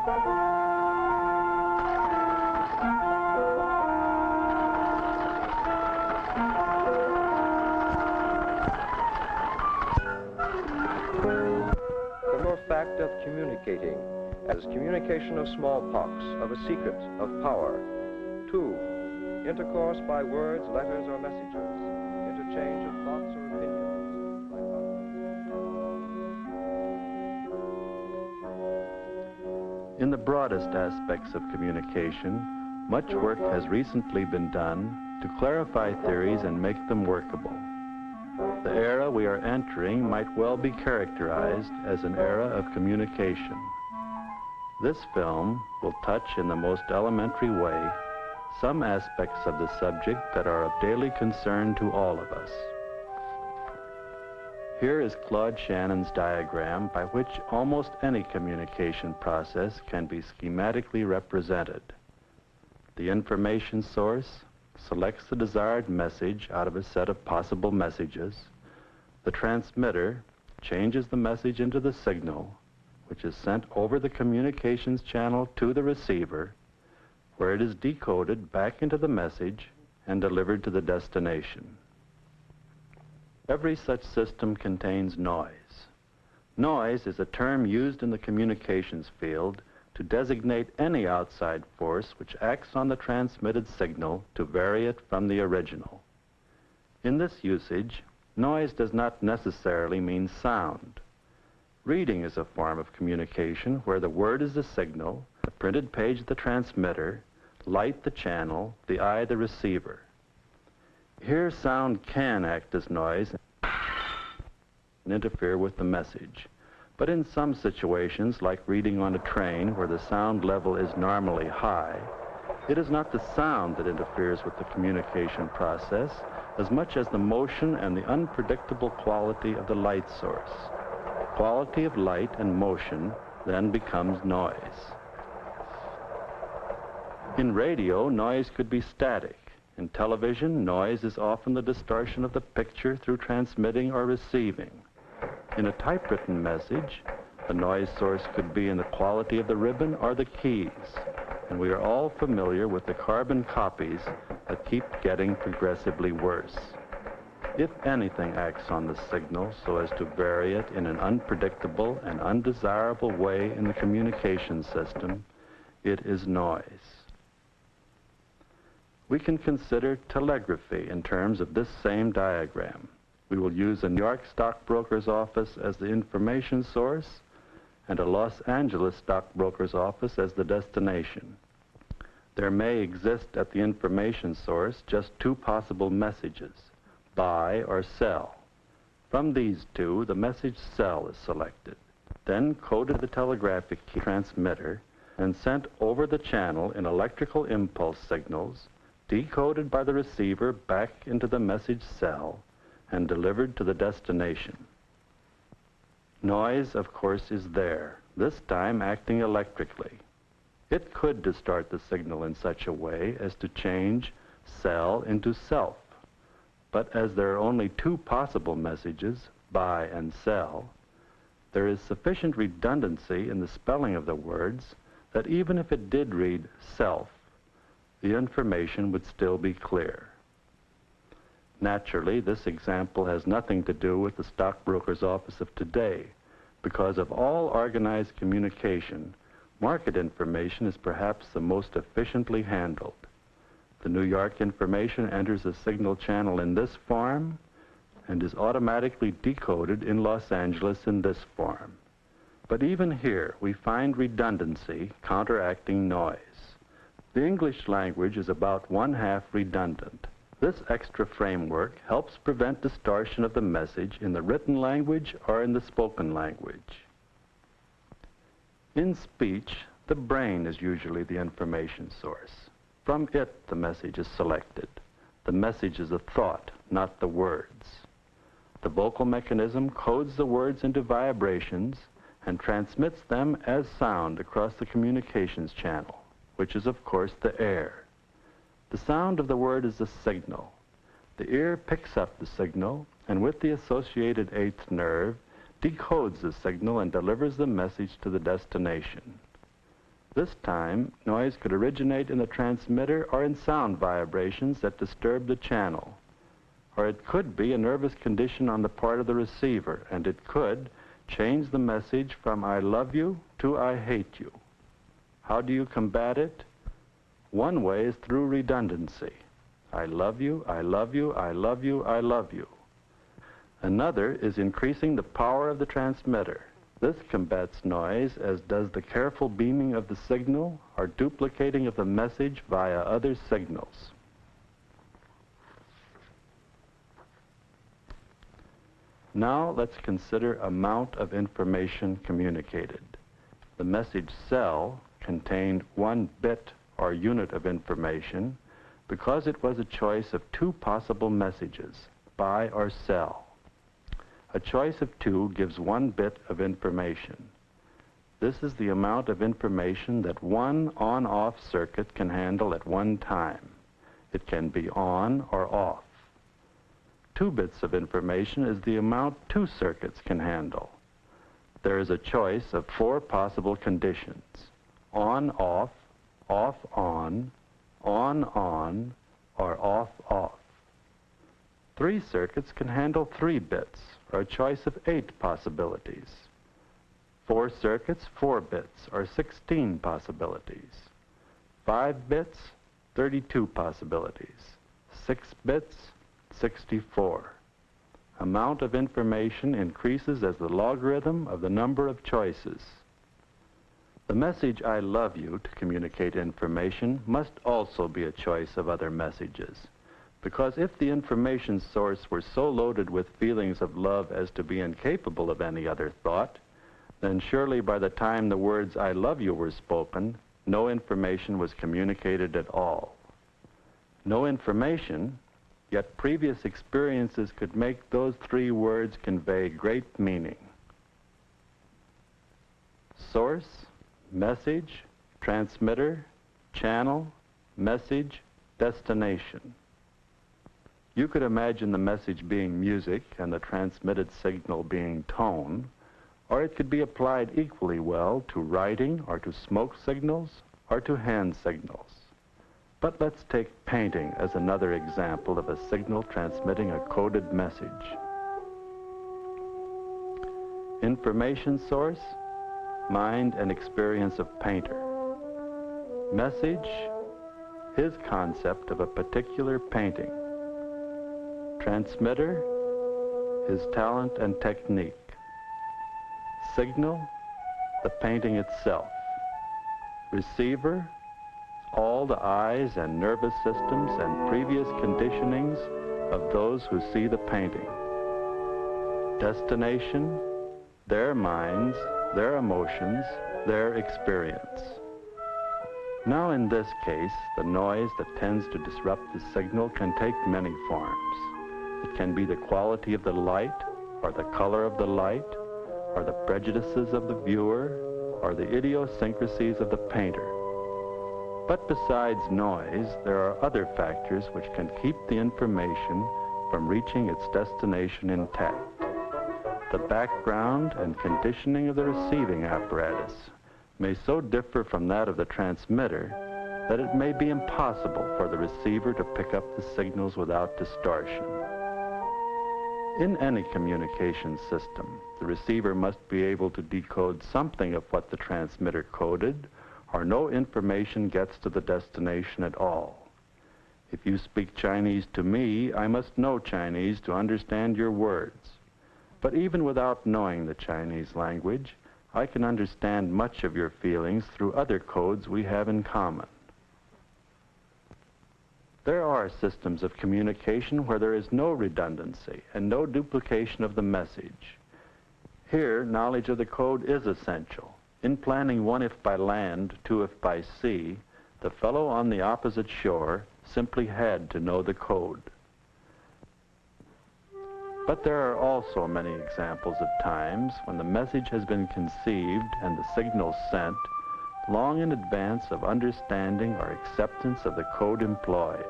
Fact of communicating as communication of smallpox, of a secret, of power. 2, intercourse by words, letters, or messages, interchange of thoughts or opinions. In the broadest aspects of communication, much work has recently been done to clarify theories and make them workable. The era we are entering might well be characterized as an era of communication. This film will touch in the most elementary way some aspects of the subject that are of daily concern to all of us. Here is Claude Shannon's diagram by which almost any communication process can be schematically represented. The information source selects the desired message out of a set of possible messages. The transmitter changes the message into the signal, which is sent over the communications channel to the receiver, where it is decoded back into the message and delivered to the destination. Every such system contains noise. Noise is a term used in the communications field to designate any outside force which acts on the transmitted signal to vary it from the original. In this usage, noise does not necessarily mean sound. Reading is a form of communication where the word is the signal, the printed page the transmitter, light the channel, the eye the receiver. Here sound can act as noise and interfere with the message. But in some situations, like reading on a train where the sound level is normally high, it is not the sound that interferes with the communication process as much as the motion and the unpredictable quality of the light source. Quality of light and motion then becomes noise. In radio, noise could be static. In television, noise is often the distortion of the picture through transmitting or receiving. In a typewritten message, the noise source could be in the quality of the ribbon or the keys, and we are all familiar with the carbon copies that keep getting progressively worse. If anything acts on the signal so as to vary it in an unpredictable and undesirable way in the communication system, it is noise. We can consider telegraphy in terms of this same diagram. We will use a New York stockbroker's office as the information source and a Los Angeles stockbroker's office as the destination. There may exist at the information source just two possible messages, buy or sell. From these two, the message sell is selected, then coded to the telegraphic key transmitter and sent over the channel in electrical impulse signals, decoded by the receiver back into the message sell, and delivered to the destination. Noise, of course, is there, this time acting electrically. It could distort the signal in such a way as to change sell into self. But as there are only two possible messages, buy and sell, there is sufficient redundancy in the spelling of the words that even if it did read self, the information would still be clear. Naturally, this example has nothing to do with the stockbroker's office of today. Because of all organized communication, market information is perhaps the most efficiently handled. The New York information enters a signal channel in this form and is automatically decoded in Los Angeles in this form. But even here, we find redundancy counteracting noise. The English language is about 1/2 redundant. This extra framework helps prevent distortion of the message in the written language or in the spoken language. In speech, the brain is usually the information source. From it, the message is selected. The message is a thought, not the words. The vocal mechanism codes the words into vibrations and transmits them as sound across the communications channel, which is, of course, the air. The sound of the word is the signal. The ear picks up the signal and with the associated eighth nerve decodes the signal and delivers the message to the destination. This time, noise could originate in the transmitter or in sound vibrations that disturb the channel. Or it could be a nervous condition on the part of the receiver, and it could change the message from I love you to I hate you. How do you combat it? One way is through redundancy. I love you, I love you, I love you, I love you. Another is increasing the power of the transmitter. This combats noise, as does the careful beaming of the signal or duplicating of the message via other signals. Now let's consider amount of information communicated. The message cell contained 1 bit or unit of information because it was a choice of 2 possible messages, buy or sell. A choice of 2 gives 1 bit of information. This is the amount of information that one on-off circuit can handle at one time. It can be on or off. 2 bits of information is the amount 2 circuits can handle. There is a choice of 4 possible conditions: on-off, off-on, on-on, or off-off. 3 circuits can handle 3 bits, or a choice of 8 possibilities. 4 circuits, 4 bits, or 16 possibilities. 5 bits, 32 possibilities. 6 bits, 64. Amount of information increases as the logarithm of the number of choices. The message I love you to communicate information must also be a choice of other messages, because if the information source were so loaded with feelings of love as to be incapable of any other thought, then surely by the time the words I love you were spoken, no information was communicated at all. No information, yet previous experiences could make those 3 words convey great meaning. Source, message, transmitter, channel, message, destination. You could imagine the message being music and the transmitted signal being tone, or it could be applied equally well to writing or to smoke signals or to hand signals. But let's take painting as another example of a signal transmitting a coded message. Information source, mind and experience of painter. Message, his concept of a particular painting. Transmitter, his talent and technique. Signal, the painting itself. Receiver, all the eyes and nervous systems and previous conditionings of those who see the painting. Destination, their minds, their emotions, their experience. Now in this case, the noise that tends to disrupt the signal can take many forms. It can be the quality of the light, or the color of the light, or the prejudices of the viewer, or the idiosyncrasies of the painter. But besides noise, there are other factors which can keep the information from reaching its destination intact. The background and conditioning of the receiving apparatus may so differ from that of the transmitter that it may be impossible for the receiver to pick up the signals without distortion. In any communication system, the receiver must be able to decode something of what the transmitter coded, or no information gets to the destination at all. If you speak Chinese to me, I must know Chinese to understand your words. But even without knowing the Chinese language, I can understand much of your feelings through other codes we have in common. There are systems of communication where there is no redundancy and no duplication of the message. Here, knowledge of the code is essential. In planning 1 if by land, 2 if by sea, the fellow on the opposite shore simply had to know the code. But there are also many examples of times when the message has been conceived and the signal sent long in advance of understanding or acceptance of the code employed.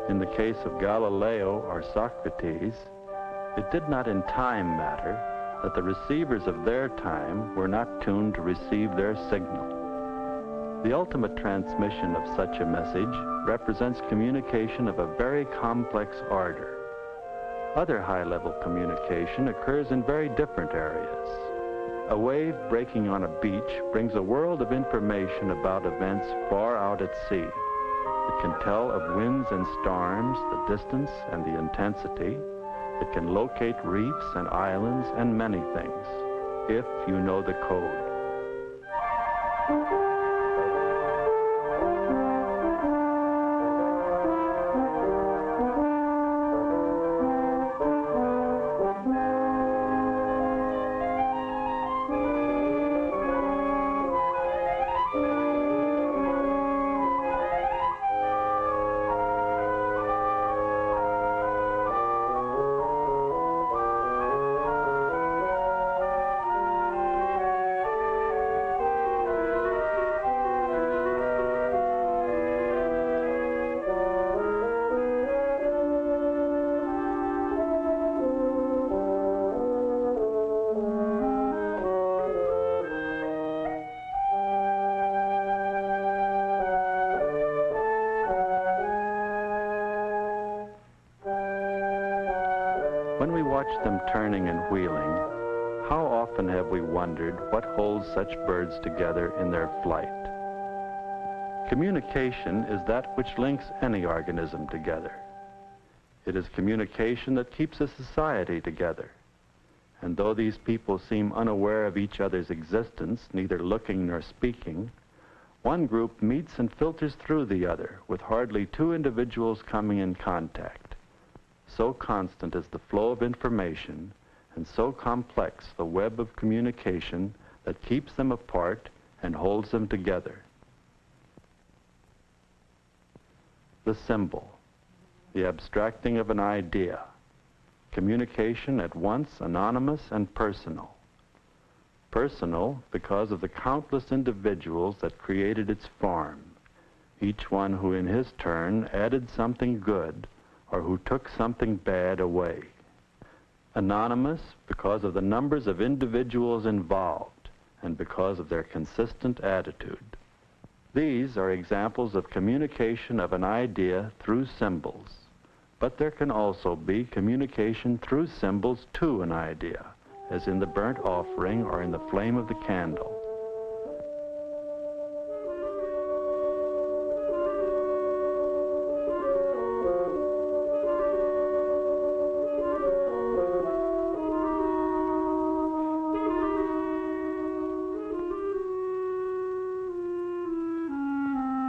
In the case of Galileo or Socrates, it did not in time matter that the receivers of their time were not tuned to receive their signal. The ultimate transmission of such a message represents communication of a very complex order. Other high-level communication occurs in very different areas. A wave breaking on a beach brings a world of information about events far out at sea. It can tell of winds and storms, the distance and the intensity. It can locate reefs and islands and many things, if you know the code. When we watch them turning and wheeling, how often have we wondered what holds such birds together in their flight? Communication is that which links any organism together. It is communication that keeps a society together. And though these people seem unaware of each other's existence, neither looking nor speaking, one group meets and filters through the other, with hardly two individuals coming in contact. So constant is the flow of information, and so complex the web of communication that keeps them apart and holds them together. The symbol, the abstracting of an idea, communication at once anonymous and personal. Personal because of the countless individuals that created its form, each one who in his turn added something good or who took something bad away. Anonymous because of the numbers of individuals involved and because of their consistent attitude. These are examples of communication of an idea through symbols, but there can also be communication through symbols to an idea, as in the burnt offering or in the flame of the candle.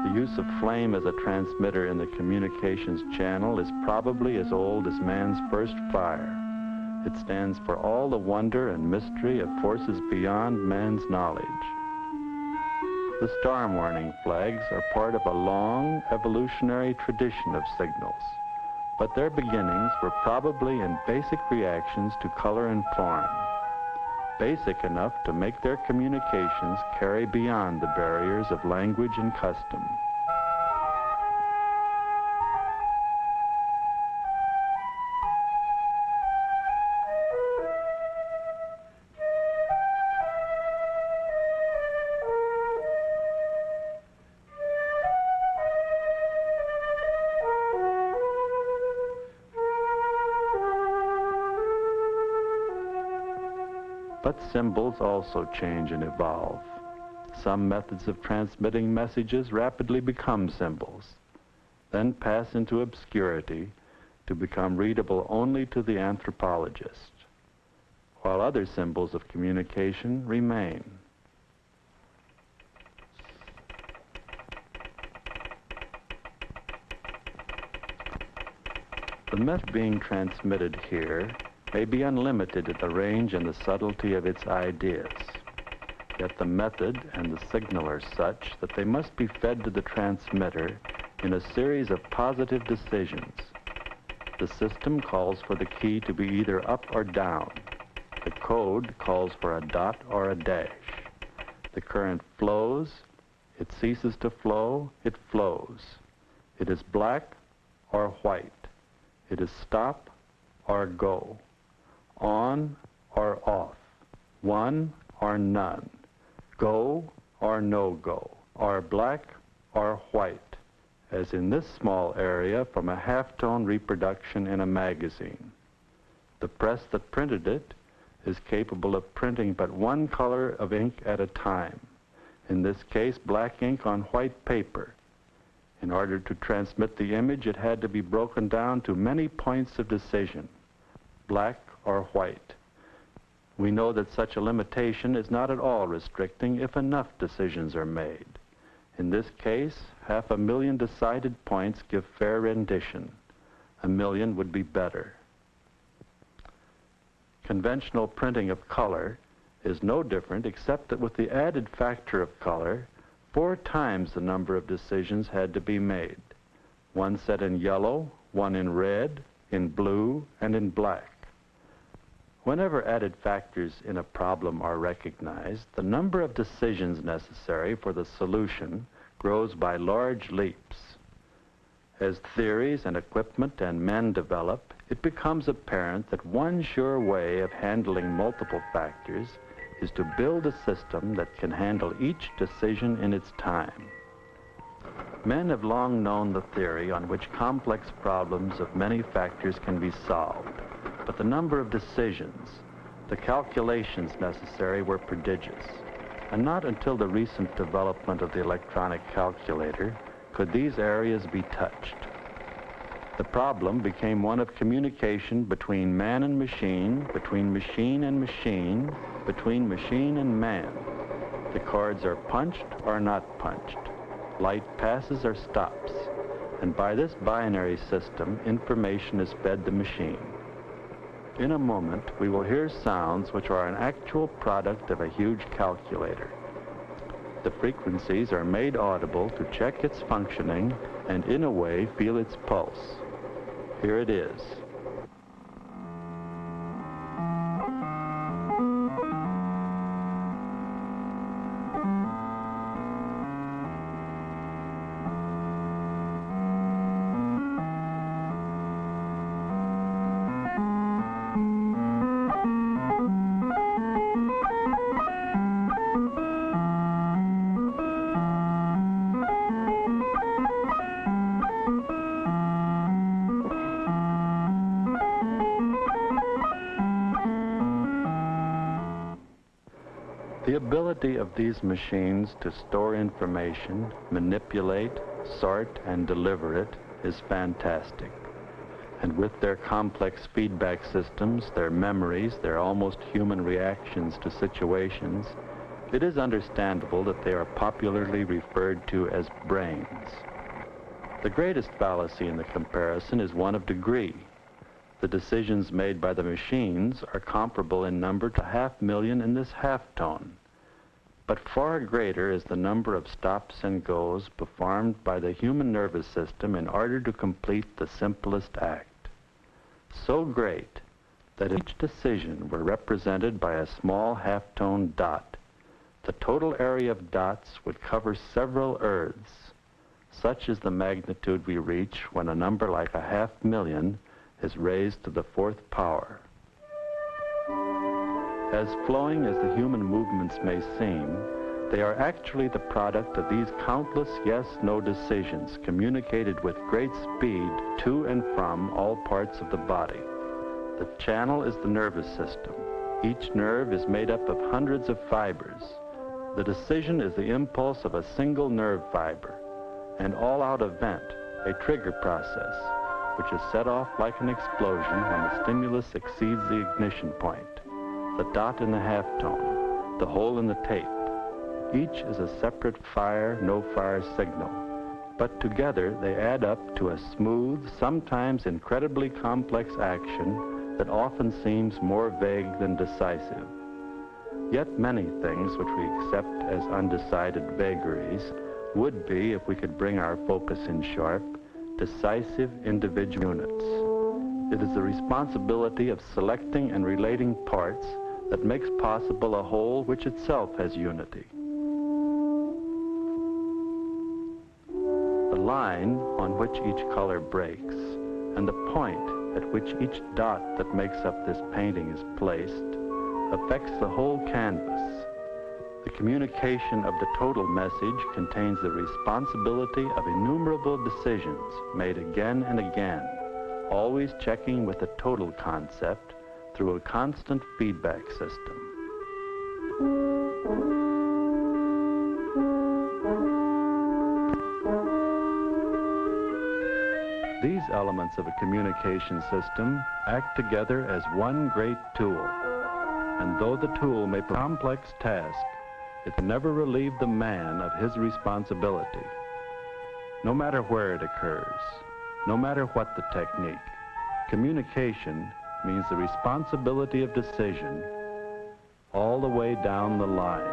The use of flame as a transmitter in the communications channel is probably as old as man's first fire. It stands for all the wonder and mystery of forces beyond man's knowledge. The star warning flags are part of a long evolutionary tradition of signals, but their beginnings were probably in basic reactions to color and form, basic enough to make their communications carry beyond the barriers of language and custom. But symbols also change and evolve. Some methods of transmitting messages rapidly become symbols, then pass into obscurity to become readable only to the anthropologist, while other symbols of communication remain. The message being transmitted here may be unlimited in the range and the subtlety of its ideas. Yet the method and the signal are such that they must be fed to the transmitter in a series of positive decisions. The system calls for the key to be either up or down. The code calls for a dot or a dash. The current flows, it ceases to flow, it flows. It is black or white. It is stop or go. On or off, one or none, go or no go, are black or white, as in this small area from a halftone reproduction in a magazine. The press that printed it is capable of printing but one color of ink at a time, in this case black ink on white paper. In order to transmit the image, it had to be broken down to many points of decision, black or white. We know that such a limitation is not at all restricting if enough decisions are made. In this case, 500,000 decided points give fair rendition. 1,000,000 would be better. Conventional printing of color is no different except that with the added factor of color, 4 times the number of decisions had to be made. One set in yellow, one in red, in blue, and in black. Whenever added factors in a problem are recognized, the number of decisions necessary for the solution grows by large leaps. As theories and equipment and men develop, it becomes apparent that one sure way of handling multiple factors is to build a system that can handle each decision in its time. Men have long known the theory on which complex problems of many factors can be solved, but the number of decisions, the calculations necessary were prodigious, and not until the recent development of the electronic calculator could these areas be touched. The problem became one of communication between man and machine, between machine and machine, between machine and man. The chords are punched or not punched. Light passes or stops. And by this binary system, information is fed the machine. In a moment, we will hear sounds which are an actual product of a huge calculator. The frequencies are made audible to check its functioning and, in a way, feel its pulse. Here it is. The ability of these machines to store information, manipulate, sort, and deliver it is fantastic. And with their complex feedback systems, their memories, their almost human reactions to situations, it is understandable that they are popularly referred to as brains. The greatest fallacy in the comparison is one of degree. The decisions made by the machines are comparable in number to 500,000 in this halftone. But far greater is the number of stops and goes performed by the human nervous system in order to complete the simplest act. So great that if each decision were represented by a small halftone dot, the total area of dots would cover several earths. Such is the magnitude we reach when a number like 500,000 is raised to the 4th power. As flowing as the human movements may seem, they are actually the product of these countless yes-no decisions communicated with great speed to and from all parts of the body. The channel is the nervous system. Each nerve is made up of hundreds of fibers. The decision is the impulse of a single nerve fiber, an all-out event, a trigger process, which is set off like an explosion when the stimulus exceeds the ignition point. The dot in the halftone, the hole in the tape. Each is a separate fire, no-fire signal, but together they add up to a smooth, sometimes incredibly complex action that often seems more vague than decisive. Yet many things which we accept as undecided vagaries would be, if we could bring our focus in sharp, decisive individual units. It is the responsibility of selecting and relating parts that makes possible a whole which itself has unity. The line on which each color breaks and the point at which each dot that makes up this painting is placed affects the whole canvas. The communication of the total message contains the responsibility of innumerable decisions made again and again, always checking with the total concept through a constant feedback system. These elements of a communication system act together as one great tool, and though the tool may perform a complex task, it never relieve the man of his responsibility. No matter where it occurs, no matter what the technique, communication means the responsibility of decision all the way down the line.